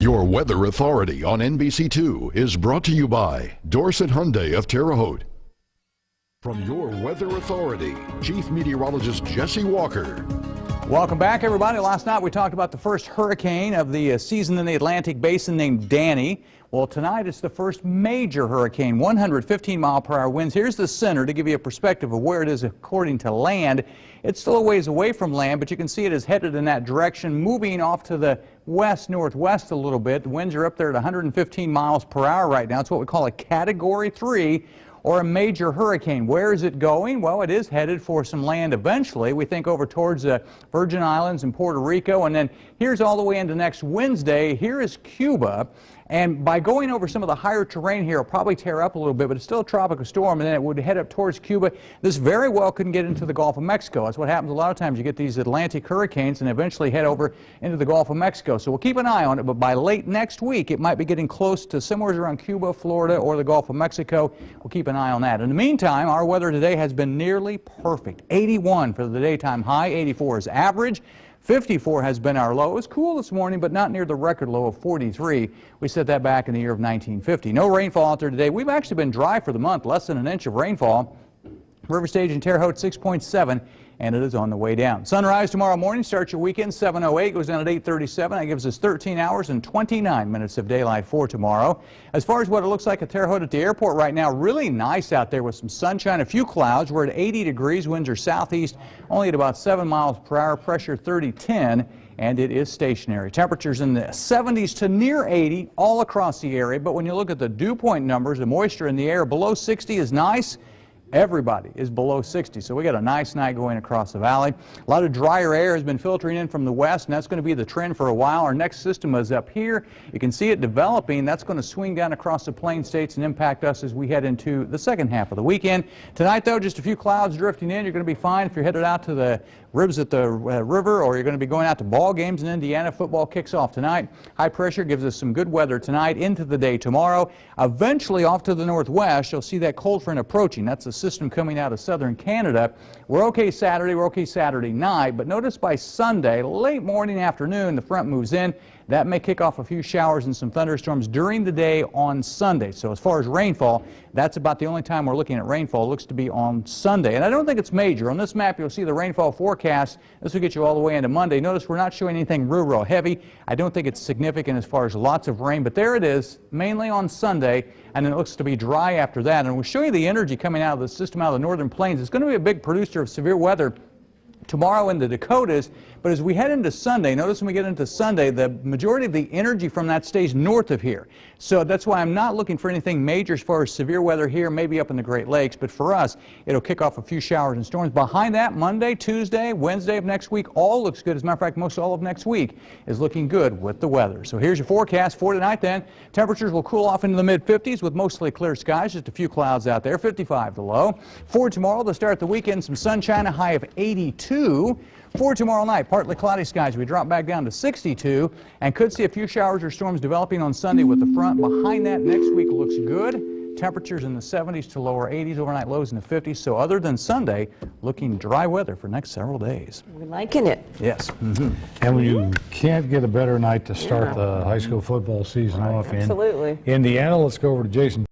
Your Weather Authority on NBC2 is brought to you by Dorset Hyundai of Terre Haute. From your Weather Authority, Chief Meteorologist Jesse Walker. Welcome back, everybody. Last night we talked about the first hurricane of the season in the Atlantic Basin named Danny. Well, tonight it's the first major hurricane, 115-mile-per-hour winds. Here's the center to give you a perspective of where it is according to land. It's still a ways away from land, but you can see it is headed in that direction, moving off to the west-northwest a little bit. The winds are up there at 115 miles per hour right now. It's what we call a Category 3. Or a major hurricane. Where is it going? Well, it is headed for some land eventually. We think over towards the Virgin Islands and Puerto Rico, and then here's all the way into next Wednesday. Here is Cuba, and by going over some of the higher terrain here, it'll probably tear up a little bit, but it's still a tropical storm, and then it would head up towards Cuba. This very well couldn't get into the Gulf of Mexico. That's what happens a lot of times. You get these Atlantic hurricanes and eventually head over into the Gulf of Mexico. So we'll keep an eye on it, but by late next week, it might be getting close to somewhere around Cuba, Florida, or the Gulf of Mexico. We'll keep an eye on that. In the meantime, our weather today has been nearly perfect. 81 for the daytime high, 84 is average. 54 has been our low. It was cool this morning, but not near the record low of 43. We set that back in the year of 1950. No rainfall out there today. We've actually been dry for the month, less than an inch of rainfall. River Stage in Terre Haute 6.7, and it is on the way down. Sunrise tomorrow morning starts your weekend 7:08, goes down at 8:37. That gives us 13 hours and 29 minutes of daylight for tomorrow. As far as what it looks like at Terre Haute at the airport right now, really nice out there with some sunshine, a few clouds. We're at 80 degrees, winds are southeast, only at about 7 miles per hour, pressure 30-10. And it is stationary. Temperatures in the 70s to near 80 all across the area, but when you look at the dew point numbers, the moisture in the air below 60 is nice. Everybody is below 60, so we got a nice night going across the valley. A lot of drier air has been filtering in from the west, and that's going to be the trend for a while. Our next system is up here. You can see it developing. That's going to swing down across the plain states and impact us as we head into the second half of the weekend. Tonight, though, just a few clouds drifting in. You're going to be fine if you're headed out to the ribs at the river, or you're going to be going out to ball games in Indiana. Football kicks off tonight. High pressure gives us some good weather tonight into the day tomorrow. Eventually, off to the northwest, you'll see that cold front approaching. That's the system coming out of southern Canada. We're okay Saturday, we're okay Saturday night, but notice by Sunday, late morning, afternoon, the front moves in. That may kick off a few showers and some thunderstorms during the day on Sunday. So as far as rainfall, that's about the only time we're looking at rainfall. It looks to be on Sunday. And I don't think it's major. On this map, you'll see the rainfall forecast. This will get you all the way into Monday. Notice we're not showing anything real heavy. I don't think it's significant as far as lots of rain, but there it is, mainly on Sunday, and then it looks to be dry after that. And we'll show you the energy coming out of the system out of the northern plains. It's going to be a big producer of severe weather tomorrow in the Dakotas, but as we head into Sunday, notice when we get into Sunday, the majority of the energy from that stays north of here. So that's why I'm not looking for anything major as far as severe weather here, maybe up in the Great Lakes, but for us, it'll kick off a few showers and storms. Behind that, Monday, Tuesday, Wednesday of next week, all looks good. As a matter of fact, most all of next week is looking good with the weather. So here's your forecast for tonight then. Temperatures will cool off into the mid-50s with mostly clear skies, just a few clouds out there, 55 the low. For tomorrow, to start the weekend, some sunshine, a high of 82. For tomorrow night, partly cloudy skies. We drop back down to 62 and could see a few showers or storms developing on Sunday with the front. Behind that, next week looks good. Temperatures in the 70s to lower 80s, overnight lows in the 50s. So other than Sunday, looking dry weather for next several days. We're liking it. Yes. And when you can't get a better night to start the high school football season off in Absolutely. Indiana, let's go over to Jason